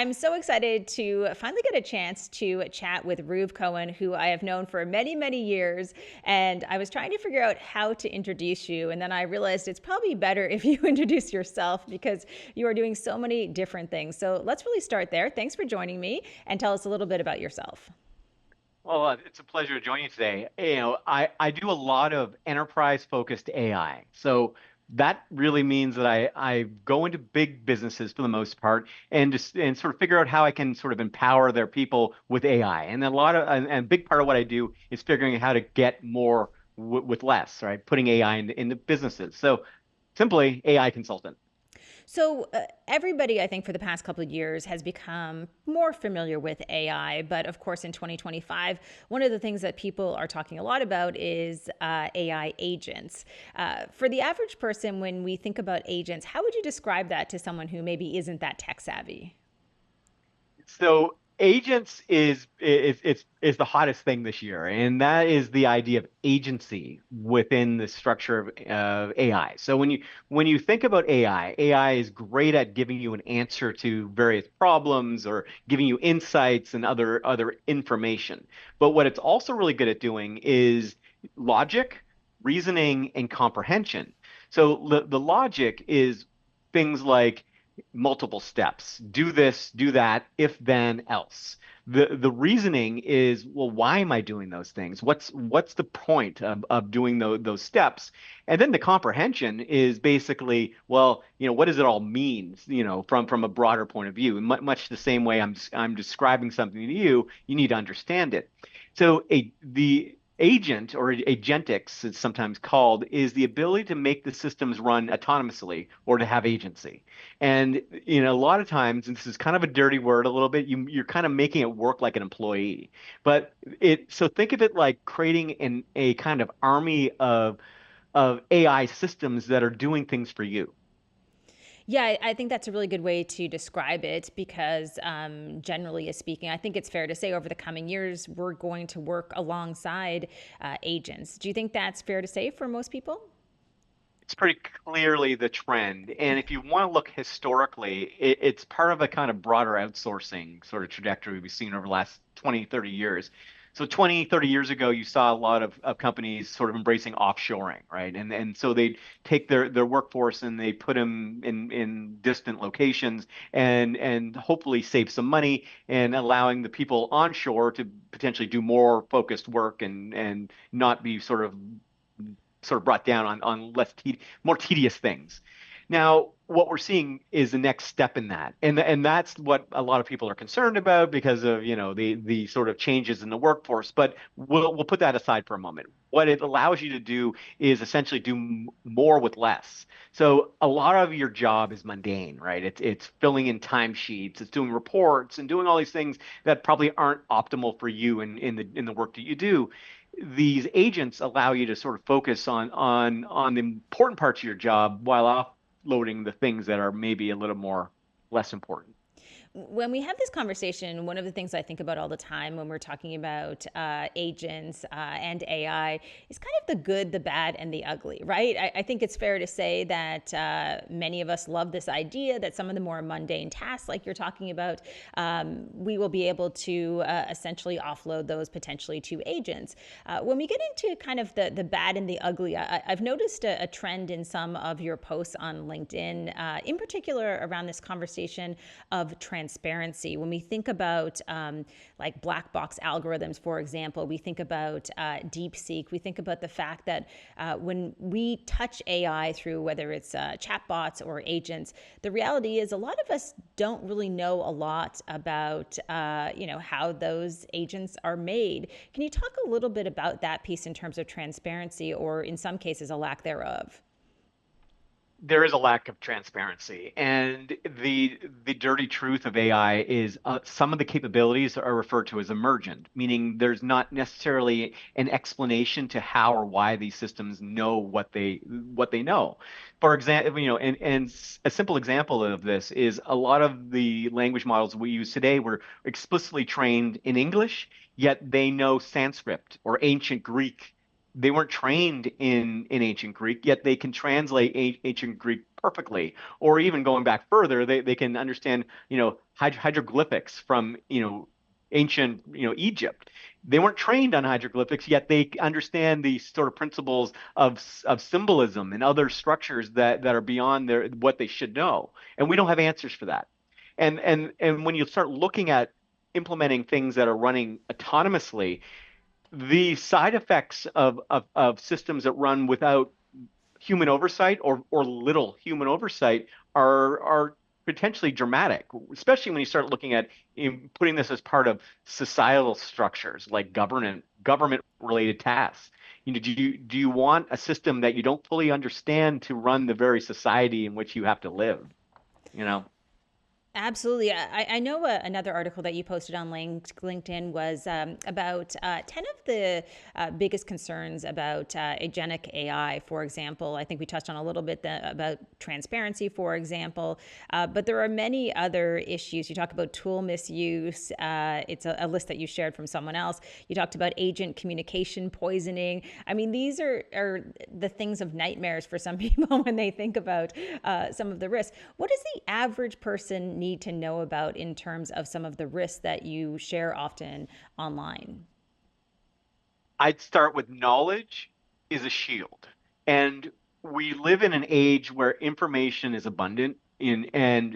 I'm so excited to finally get a chance to chat with Reuven Cohen, who I have known for many, many years. And I was trying to figure out how to introduce you. And then I realized it's probably better if you introduce yourself because you are doing so many different things. So let's really start there. Thanks for joining me and tell us a little bit about yourself. Well, it's a pleasure to join you today. I do a lot of enterprise-focused AI. So that really means that I go into big businesses for the most part and sort of figure out how I can sort of empower their people with AI. And a big part of what I do is figuring out how to get more w with less, right? Putting AI into businesses. So simply AI consultant. So, everybody, I think, for the past couple of years has become more familiar with AI. But of course, in 2025, one of the things that people are talking a lot about is AI agents. For the average person, when we think about agents, how would you describe that to someone who maybe isn't that tech savvy? So agents is the hottest thing this year, and that is the idea of agency within the structure of AI. So when you think about AI, AI is great at giving you an answer to various problems or giving you insights and other information. But what it's also really good at doing is logic, reasoning, and comprehension. So the logic is things like multiple steps. Do this, do that, if then else. The reasoning is, well, why am I doing those things? What's the point of doing those steps? And then the comprehension is basically, well, what does it all mean, from a broader point of view? Much the same way I'm describing something to you, you need to understand it. So the agent or agentics, it's sometimes called, is the ability to make the systems run autonomously or to have agency. And a lot of times, and this is kind of a dirty word a little bit, you're kind of making it work like an employee. But so think of it like creating a kind of army of AI systems that are doing things for you. Yeah, I think that's a really good way to describe it because, generally speaking, I think it's fair to say over the coming years, we're going to work alongside agents. Do you think that's fair to say for most people? It's pretty clearly the trend. And if you want to look historically, it's part of a kind of broader outsourcing sort of trajectory we've seen over the last 20, 30 years. So 20, 30 years ago, you saw a lot of companies sort of embracing offshoring, right? And so they take their workforce and they put them in distant locations and hopefully save some money and allowing the people onshore to potentially do more focused work and not be sort of brought down on more tedious things. Now, what we're seeing is the next step in that, and that's what a lot of people are concerned about because of the sort of changes in the workforce. But we'll put that aside for a moment. What it allows you to do is essentially do more with less. So a lot of your job is mundane, right? It's filling in timesheets, it's doing reports, and doing all these things that probably aren't optimal for you in the work that you do. These agents allow you to sort of focus on the important parts of your job while offloading the things that are maybe a little more less important. When we have this conversation, one of the things I think about all the time when we're talking about agents and AI is kind of the good, the bad, and the ugly, right? I think it's fair to say that many of us love this idea that some of the more mundane tasks, like you're talking about, we will be able to essentially offload those potentially to agents. When we get into kind of the bad and the ugly, I've noticed a trend in some of your posts on LinkedIn, in particular around this conversation of transparency. When we think about like black box algorithms, for example, we think about DeepSeek, we think about the fact that when we touch AI through whether it's chatbots or agents, the reality is a lot of us don't really know a lot about how those agents are made. Can you talk a little bit about that piece in terms of transparency or in some cases a lack thereof? There is a lack of transparency, and the dirty truth of AI is some of the capabilities are referred to as emergent, meaning there's not necessarily an explanation to how or why these systems know what they know. For example, and a simple example of this is a lot of the language models we use today were explicitly trained in English, yet they know Sanskrit or ancient Greek. They weren't trained in ancient Greek, yet they can translate ancient Greek perfectly. Or even going back further, they can understand, hieroglyphics from, ancient, Egypt. They weren't trained on hieroglyphics, yet they understand the sort of principles of symbolism and other structures that are beyond what they should know. And we don't have answers for that. And when you start looking at implementing things that are running autonomously, the side effects of systems that run without human oversight or little human oversight are potentially dramatic, especially when you start looking at putting this as part of societal structures like government related tasks. Do you want a system that you don't fully understand to run the very society in which you have to live? You know? Absolutely. I know another article that you posted on LinkedIn was about 10 of the biggest concerns about agentic AI, for example. I think we touched on a little bit about transparency, for example. But there are many other issues. You talk about tool misuse. It's a list that you shared from someone else. You talked about agent communication poisoning. I mean, these are the things of nightmares for some people when they think about some of the risks. What does the average person need to know about in terms of some of the risks that you share often online? I'd start with knowledge is a shield. And we live in an age where information is abundant and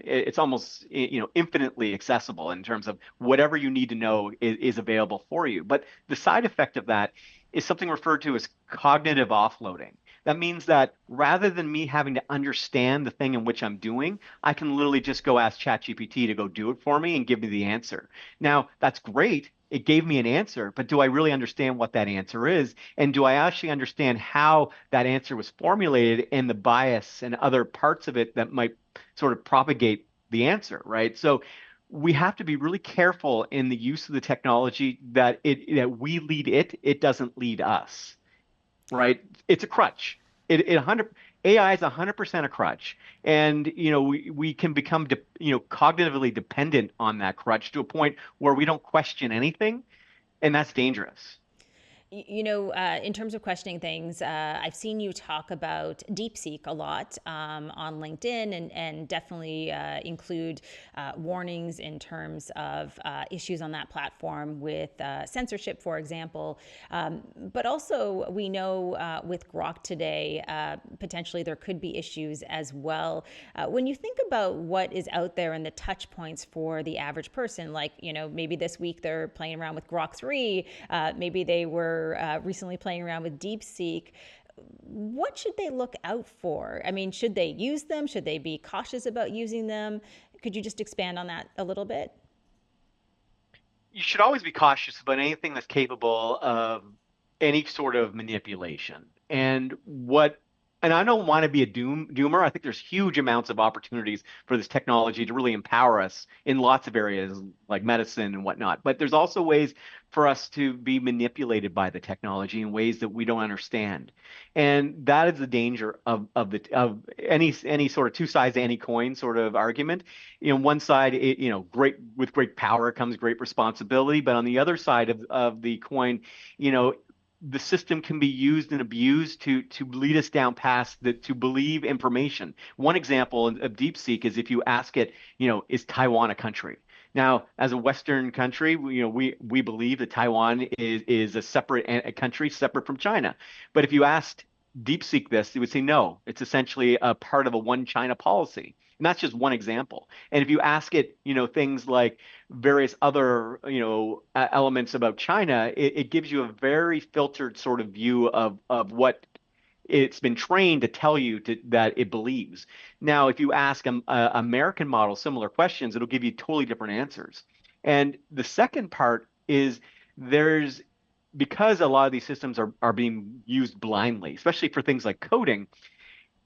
it's almost infinitely accessible in terms of whatever you need to know is available for you. But the side effect of that is something referred to as cognitive offloading. That means that rather than me having to understand the thing in which I'm doing, I can literally just go ask ChatGPT to go do it for me and give me the answer. Now, that's great. It gave me an answer, but do I really understand what that answer is? And do I actually understand how that answer was formulated and the bias and other parts of it that might sort of propagate the answer, right? So we have to be really careful in the use of the technology that we lead it, it doesn't lead us, right? It's a crutch. It 100 AI is 100% a crutch, and we can become cognitively dependent on that crutch to a point where we don't question anything, and that's dangerous. In terms of questioning things, I've seen you talk about DeepSeek a lot on LinkedIn and definitely include warnings in terms of issues on that platform with censorship, for example. But also, we know with Grok today, potentially there could be issues as well. When you think about what is out there and the touch points for the average person, like, maybe this week they're playing around with Grok 3, maybe they were recently playing around with DeepSeek. What should they look out for? I mean, should they use them? Should they be cautious about using them? Could you just expand on that a little bit? You should always be cautious about anything that's capable of any sort of manipulation. And I don't want to be a doomer. I think there's huge amounts of opportunities for this technology to really empower us in lots of areas like medicine and whatnot. But there's also ways for us to be manipulated by the technology in ways that we don't understand. And that is the danger of any sort of two sides to any coin sort of argument. One side, great with great power comes great responsibility, but on the other side of the coin, you know, the system can be used and abused to lead us down past that to believe information. One example of DeepSeek is if you ask it, is Taiwan a country? Now, as a Western country, we believe that Taiwan is a separate a country separate from China. But if you asked DeepSeek this, it would say no. It's essentially a part of a one China policy. And that's just one example. And if you ask it, things like various other, elements about China, it gives you a very filtered sort of view of what it's been trained to tell you that it believes. Now, if you ask a American model similar questions, it'll give you totally different answers. And the second part is there's because a lot of these systems are being used blindly, especially for things like coding,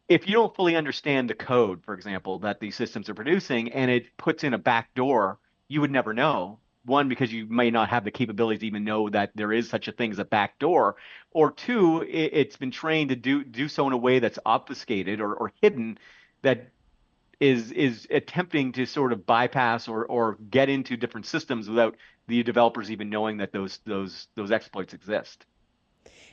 if you don't fully understand the code, for example, that these systems are producing, and it puts in a back door, you would never know. One, because you may not have the capabilities to even know that there is such a thing as a back door, or two, it's been trained to do so in a way that's obfuscated or hidden that is attempting to sort of bypass or get into different systems without the developers even knowing that those exploits exist.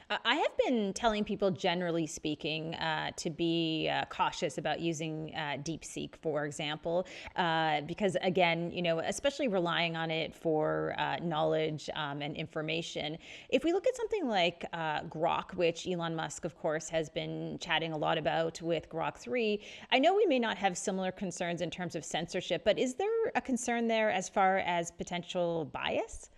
I have been telling people, generally speaking, to be cautious about using DeepSeek, for example, because again, especially relying on it for knowledge and information. If we look at something like Grok, which Elon Musk, of course, has been chatting a lot about with Grok 3, I know we may not have similar concerns in terms of censorship, but is there a concern there as far as potential bias?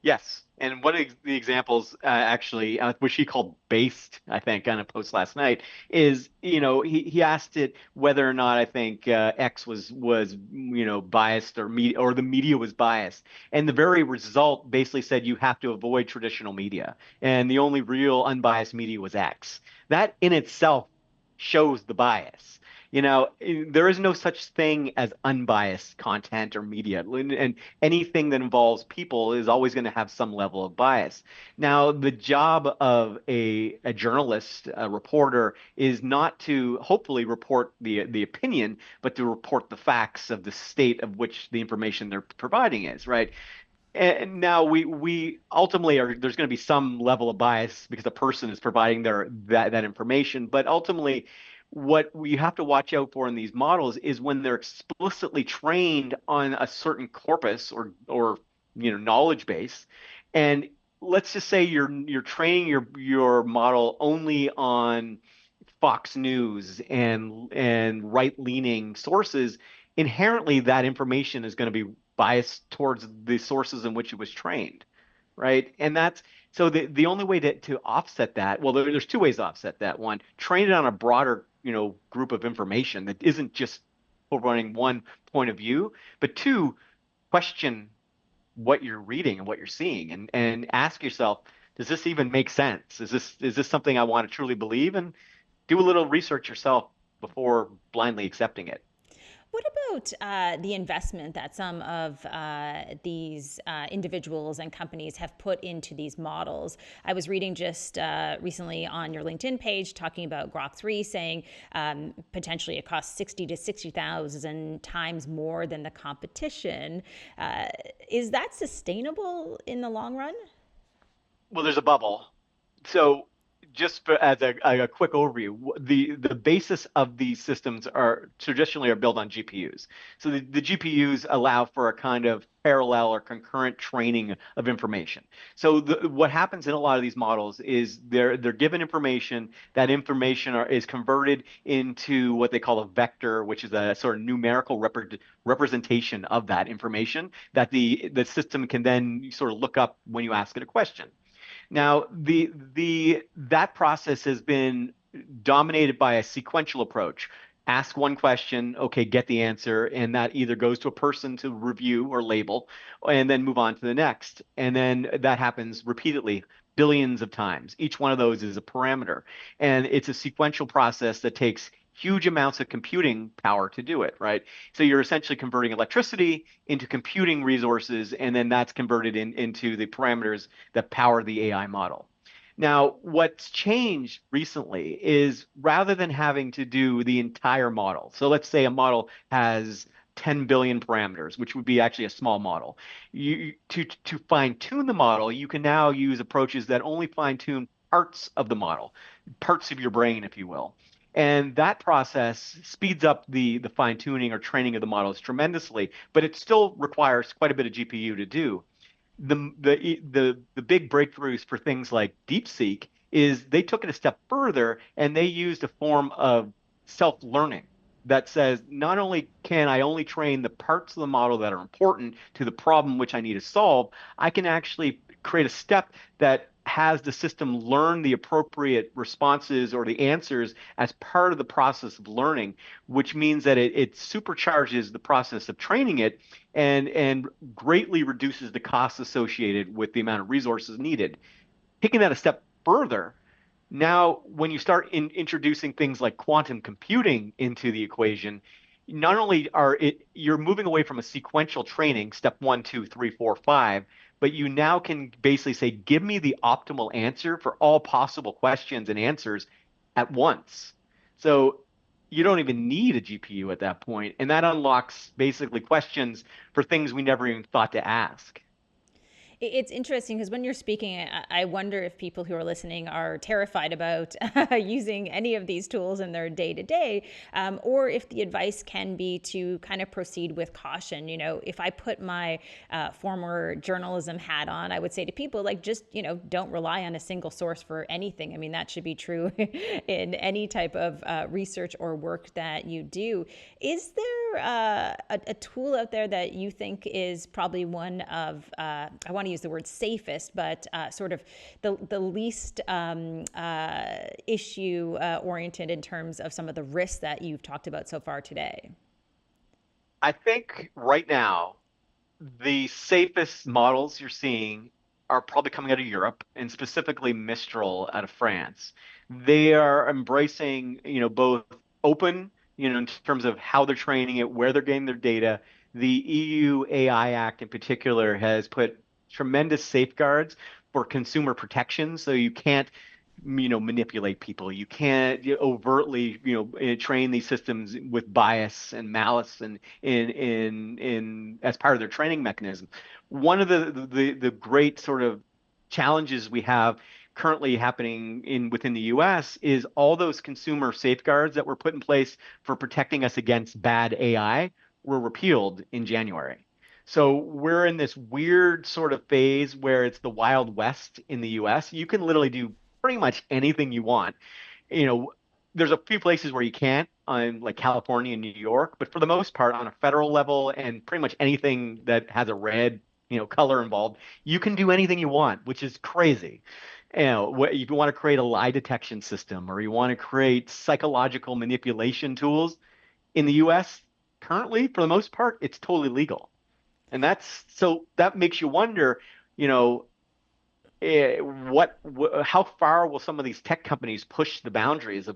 Yes. And one of the examples, actually, which he called based, I think, on a post last night, is, he asked it whether or not I think X was biased or the media was biased, and the very result basically said you have to avoid traditional media, and the only real unbiased media was X. That in itself shows the bias. There is no such thing as unbiased content or media, and anything that involves people is always going to have some level of bias. Now, the job of a journalist, a reporter, is not to hopefully report the opinion, but to report the facts of the state of which the information they're providing is, right? And now we ultimately are there's going to be some level of bias because the person is providing that information, but ultimately what we have to watch out for in these models is when they're explicitly trained on a certain corpus or knowledge base. And let's just say you're training your model only on Fox News and right-leaning sources. Inherently that information is going to be biased towards the sources in which it was trained, right? And that's so the only way to offset that, well, there's two ways to offset that. One, train it on a broader, group of information that isn't just running one point of view, but two, question what you're reading and what you're seeing, and ask yourself, does this even make sense? Is this something I want to truly believe? And do a little research yourself before blindly accepting it. What about the investment that some of these individuals and companies have put into these models? I was reading just recently on your LinkedIn page talking about Grok 3, saying potentially it costs 60 to 60,000 times more than the competition. Is that sustainable in the long run? Well, there's a bubble. So just as a quick overview, the basis of these systems are traditionally are built on GPUs. So the GPUs allow for a kind of parallel or concurrent training of information. So what happens in a lot of these models is they're given information. That information is converted into what they call a vector, which is a sort of numerical representation of that information that the system can then sort of look up when you ask it a question. Now, the that process has been dominated by a sequential approach. Ask one question, okay, get the answer, and that either goes to a person to review or label, and then move on to the next. And then that happens repeatedly, billions of times. Each one of those is a parameter, and it's a sequential process that takes huge amounts of computing power to do it, right? So you're essentially converting electricity into computing resources, and then that's converted into the parameters that power the AI model. Now, what's changed recently is rather than having to do the entire model, so let's say a model has 10 billion parameters, which would be actually a small model. To fine tune the model, you can now use approaches that only fine tune parts of the model, parts of your brain, if you will. And that process speeds up the fine tuning or training of the models tremendously, but it still requires quite a bit of GPU to do. The big breakthroughs for things like DeepSeek is they took it a step further and they used a form of self-learning that says not only can I only train the parts of the model that are important to the problem which I need to solve, I can actually create a step that has the system learn the appropriate responses or the answers as part of the process of learning, which means that it supercharges the process of training it and greatly reduces the costs associated with the amount of resources needed. Taking that a step further, now when you start introducing things like quantum computing into the equation, not only you're moving away from a sequential training, step one, two, three, four, five, but you now can basically say, give me the optimal answer for all possible questions and answers at once. So you don't even need a GPU at that point, and that unlocks basically questions for things we never even thought to ask. It's interesting because when you're speaking, I wonder if people who are listening are terrified about using any of these tools in their day to day, or if the advice can be to kind of proceed with caution. You know, if I put my former journalism hat on, I would say to people, like, just, don't rely on a single source for anything. I mean, that should be true in any type of research or work that you do. Is there a tool out there that you think is probably one of, I want to use the word safest, but sort of the least issue oriented in terms of some of the risks that you've talked about so far today? I think right now, the safest models you're seeing are probably coming out of Europe and specifically Mistral out of France. They are embracing, both open, in terms of how they're training it, where they're getting their data. The EU AI Act in particular has put tremendous safeguards for consumer protection, so you can't manipulate people. You can't overtly, train these systems with bias and malice and in as part of their training mechanism. One of the great sort of challenges we have currently happening within the US is all those consumer safeguards that were put in place for protecting us against bad AI were repealed in January. So we're in this weird sort of phase where it's the Wild West in the US. You can literally do pretty much anything you want. You know, there's a few places where you can't, on like California and New York, but for the most part, on a federal level and pretty much anything that has a red, color involved, you can do anything you want, which is crazy. If you want to create a lie detection system or you want to create psychological manipulation tools in the US, currently, for the most part, it's totally legal. And that makes you wonder, you know, how far will some of these tech companies push the boundaries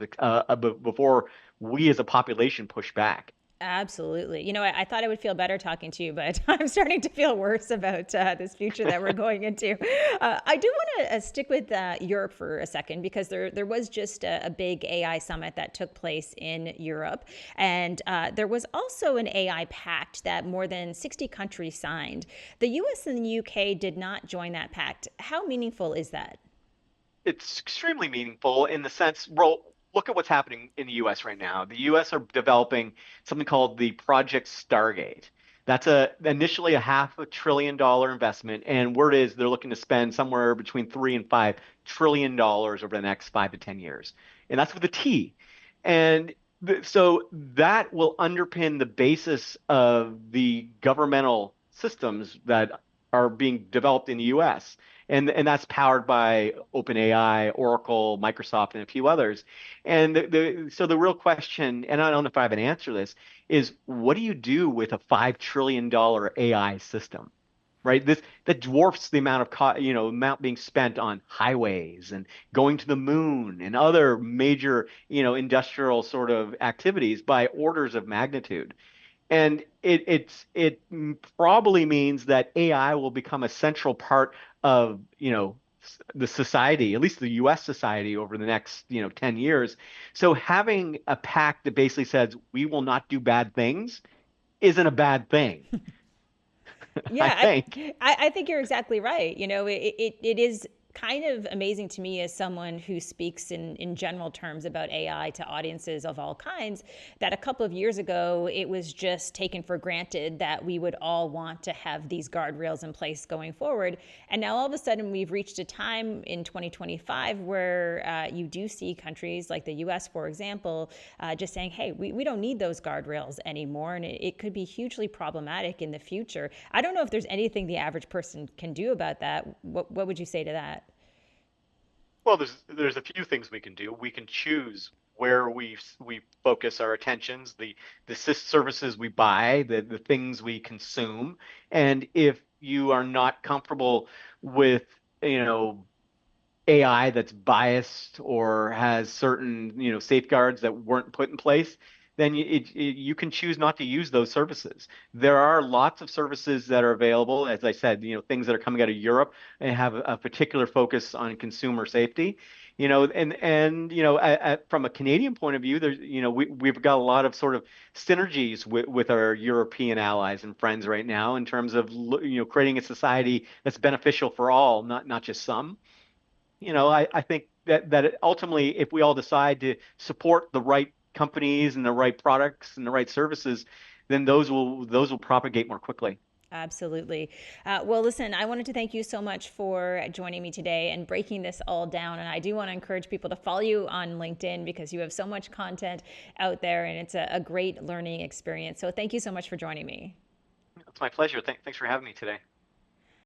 before we as a population push back? Absolutely. I thought I would feel better talking to you, but I'm starting to feel worse about this future that we're going into. I do want to stick with Europe for a second because there was just a big AI summit that took place in Europe. And there was also an AI pact that more than 60 countries signed. The US and the UK did not join that pact. How meaningful is that? It's extremely meaningful in the sense, well, look at what's happening in the US right now. The US are developing something called the Project Stargate. That's initially a $500 billion investment, and word is they're looking to spend somewhere between $3 and $5 trillion over the next 5 to 10 years, and that's with a T. And so that will underpin the basis of the governmental systems that are being developed in the US. And that's powered by OpenAI, Oracle, Microsoft, and a few others. And so the real question, and I don't know if I have an answer to this, is what do you do with a $5 trillion AI system? Right? This that dwarfs the amount of amount being spent on highways and going to the moon and other major, industrial sort of activities by orders of magnitude. And it probably means that AI will become a central part of, the society, at least the US society over the next, 10 years. So having a pact that basically says we will not do bad things isn't a bad thing, I Yeah, think. I think you're exactly right. It is kind of amazing to me as someone who speaks in general terms about AI to audiences of all kinds that a couple of years ago it was just taken for granted that we would all want to have these guardrails in place going forward. And now all of a sudden we've reached a time in 2025 where you do see countries like the US, for example, just saying, hey, we don't need those guardrails anymore. And it could be hugely problematic in the future. I don't know if there's anything the average person can do about that. What would you say to that? Well, there's a few things we can do. We can choose where we focus our attentions, the services we buy, the things we consume. And if you are not comfortable with, AI that's biased or has certain, safeguards that weren't put in place, then you can choose not to use those services. There are lots of services that are available, as I said, things that are coming out of Europe and have a particular focus on consumer safety. From a Canadian point of view, there's, we've got a lot of sort of synergies with our European allies and friends right now in terms of, creating a society that's beneficial for all, not just some. I think that ultimately, if we all decide to support the right companies and the right products and the right services, then those will propagate more quickly. Absolutely. Well, listen, I wanted to thank you so much for joining me today and breaking this all down. And I do want to encourage people to follow you on LinkedIn because you have so much content out there and it's a great learning experience. So thank you so much for joining me. It's my pleasure. Thanks for having me today.